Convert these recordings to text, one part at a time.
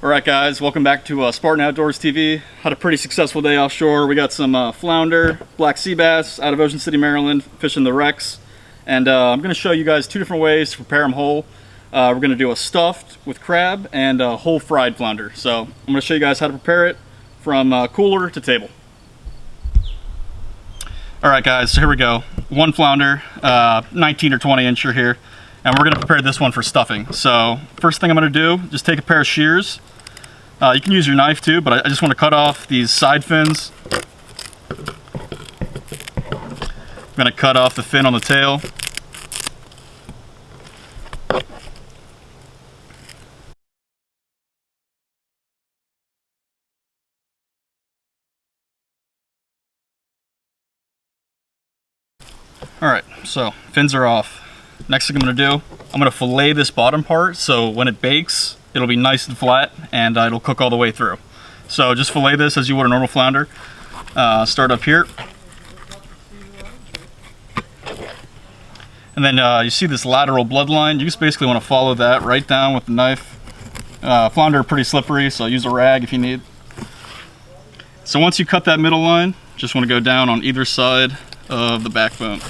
Alright guys, welcome back to Spartan Outdoors TV. Had a pretty successful day offshore. We got some flounder, black sea bass out of Ocean City, Maryland, fishing the wrecks. And I'm going to show you guys two different ways to prepare them whole. We're going to do a stuffed with crab and a whole fried flounder. So I'm going to show you guys how to prepare it from cooler to table. Alright guys, so here we go. One flounder, 19 or 20 incher here. And we're going to prepare this one for stuffing. So first thing I'm going to do, just take a pair of shears. You can use your knife too, but I just want to cut off these side fins. I'm going to cut off the fin on the tail. Alright, so fins are off. Next thing I'm going to do, I'm going to fillet this bottom part so when it bakes, it'll be nice and flat and it'll cook all the way through. So just fillet this as you would a normal flounder. Start up here. And then you see this lateral bloodline. You just basically want to follow that right down with the knife. Flounder are pretty slippery, so use a rag if you need. So once you cut that middle line, just want to go down on either side of the backbone.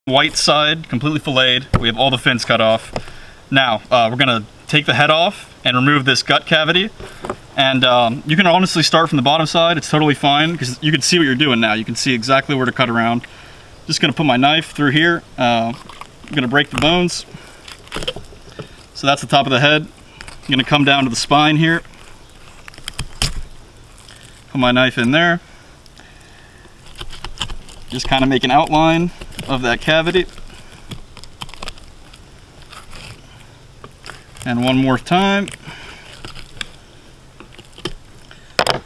White side completely filleted. We have all the fins cut off. Now we're gonna take the head off and remove this gut cavity. And you can honestly start from the bottom side. It's totally fine because you can see what you're doing now. You can see exactly where to cut around. Just gonna put my knife through here. I'm gonna break the bones. So that's the top of the head. I'm gonna come down to the spine here. Put my knife in there. Just kind of make an outline of that cavity. And one more time.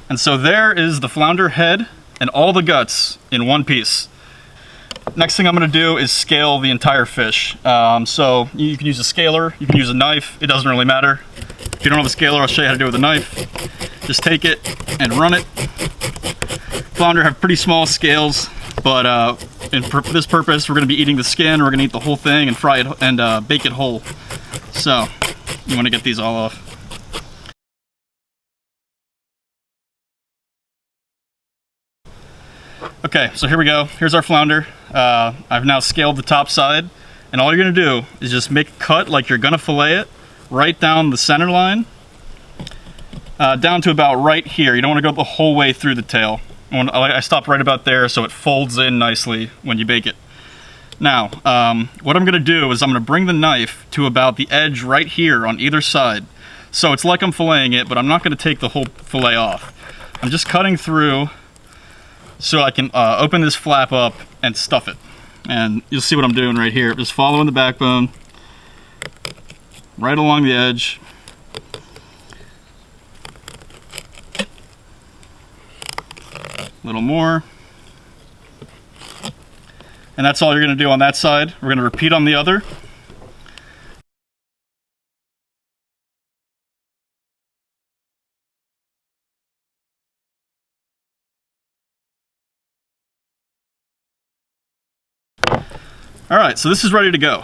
And so there is the flounder head and all the guts in one piece. Next thing I'm going to do is scale the entire fish. So you can use a scaler, you can use a knife, it doesn't really matter. If you don't have a scaler, I'll show you how to do it with a knife. Just take it and run it. Flounder have pretty small scales, but for this purpose, we're going to be eating the skin. We're going to eat the whole thing and fry it and bake it whole. So you want to get these all off. Okay, so here we go. Here's our flounder. I've now scaled the top side, and all you're going to do is just make a cut like you're going to fillet it right down the center line, down to about right here. You don't want to go the whole way through the tail. I stopped right about there so it folds in nicely when you bake it. Now, what I'm going to do is I'm going to bring the knife to about the edge right here on either side. So it's like I'm filleting it, but I'm not going to take the whole fillet off. I'm just cutting through so I can open this flap up and stuff it. And you'll see what I'm doing right here. Just following the backbone right along the edge. A little more. And that's all you're going to do on that side. We're going to repeat on the other. Alright, so this is ready to go.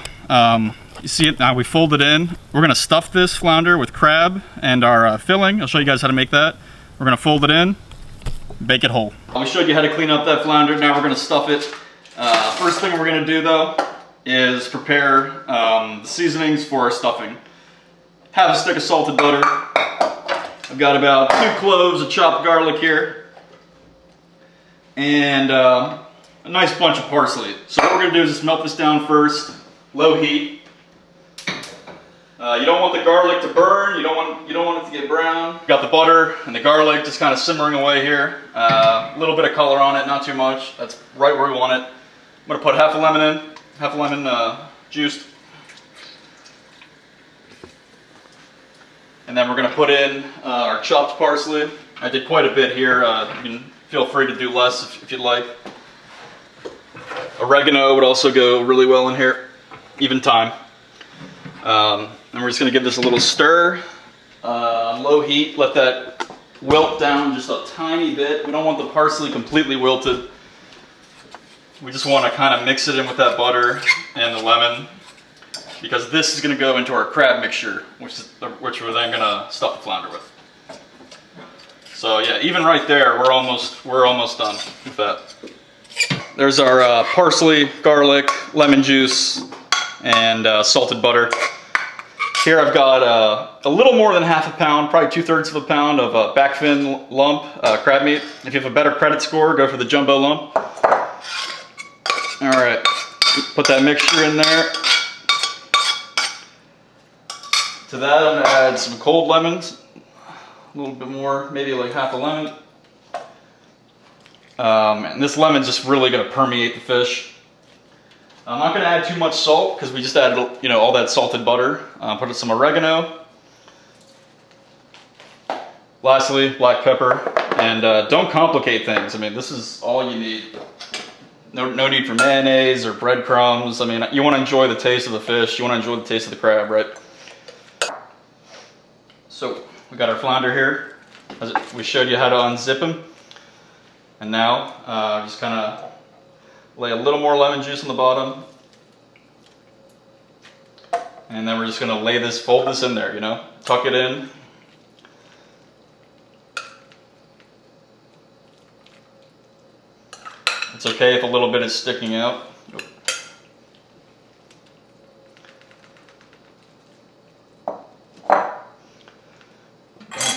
You see it now, we fold it in. We're going to stuff this flounder with crab and our filling. I'll show you guys how to make that. We're going to fold it in, bake it whole. We showed you how to clean up that flounder. Now we're going to stuff it. First thing we're going to do though is prepare the seasonings for our stuffing. Half a stick of salted butter. I've got about 2 cloves of chopped garlic here. And a nice bunch of parsley. So what we're going to do is just melt this down first, low heat. You don't want the garlic to burn. You don't want it to get brown. Got the butter and the garlic just kind of simmering away here. A little bit of color on it, not too much. That's right where we want it. I'm going to put half a lemon in, half a lemon juiced. And then we're going to put in our chopped parsley. I did quite a bit here. You can feel free to do less if you'd like. Oregano would also go really well in here, even thyme. And we're just gonna give this a little stir. Low heat, let that wilt down just a tiny bit. We don't want the parsley completely wilted. We just want to kind of mix it in with that butter and the lemon, because this is going to go into our crab mixture, which we're then going to stuff the flounder with. So yeah, even right there, we're almost done with that. There's our parsley, garlic, lemon juice, and salted butter. Here I've got a little more than half a pound, probably 2/3 of a pound of back fin lump crab meat. If you have a better credit score, go for the jumbo lump. All right, put that mixture in there. To that, I'm gonna add some cold lemons, a little bit more, maybe like half a lemon. And this lemon's just really gonna permeate the fish. I'm not gonna add too much salt because we just added, all that salted butter. Put in some oregano. Lastly, black pepper. And don't complicate things. I mean, this is all you need. No need for mayonnaise or breadcrumbs. I mean, you want to enjoy the taste of the fish. You want to enjoy the taste of the crab, right? So we got our flounder here. We showed you how to unzip him. And now just kind of lay a little more lemon juice on the bottom. And then we're just going to fold this in there, tuck it in. It's okay if a little bit is sticking out. Don't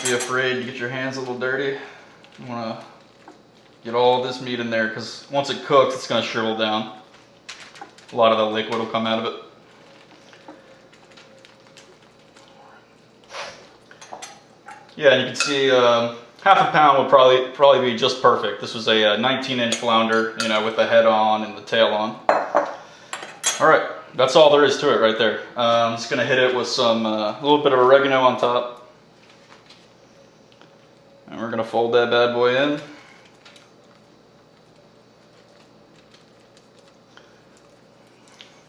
be afraid to get your hands a little dirty. You want to get all this meat in there, because once it cooks, it's going to shrivel down. A lot of the liquid will come out of it. Yeah, and you can see half a pound would probably be just perfect. This was a 19-inch flounder, with the head on and the tail on. All right, that's all there is to it right there. I'm just gonna hit it with some a little bit of oregano on top, and we're gonna fold that bad boy in.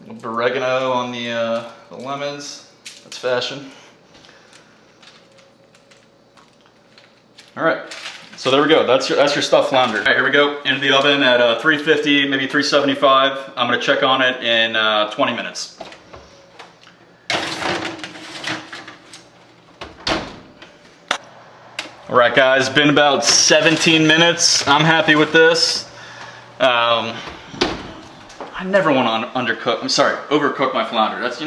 A little bit of oregano on the lemons. That's fashion. All right, so there we go. That's your stuffed flounder. All right, here we go. Into the oven at 350, maybe 375. I'm gonna check on it in 20 minutes. All right, guys, been about 17 minutes. I'm happy with this. I never want to overcook my flounder. That's,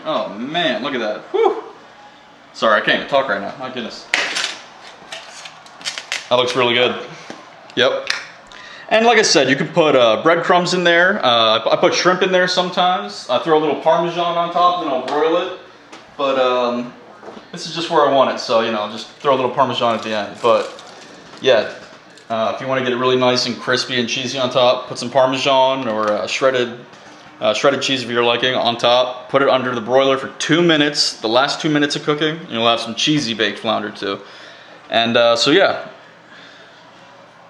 oh man, look at that. Whew. Sorry, I can't even talk right now. My goodness. That looks really good. Yep. And like I said, you can put breadcrumbs in there. I put shrimp in there sometimes. I throw a little Parmesan on top, then I'll broil it. But this is just where I want it, so just throw a little Parmesan at the end. But yeah, if you want to get it really nice and crispy and cheesy on top, put some Parmesan or shredded cheese of your liking on top. Put it under the broiler for 2 minutes. The last 2 minutes of cooking, and you'll have some cheesy baked flounder too. And so yeah.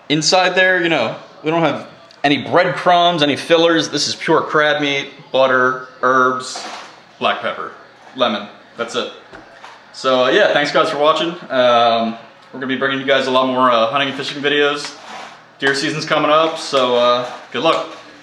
Inside there, we don't have any breadcrumbs, any fillers. This is pure crab meat, butter, herbs, black pepper, lemon. That's it. So yeah, thanks guys for watching. We're gonna be bringing you guys a lot more hunting and fishing videos. Deer season's coming up, so good luck.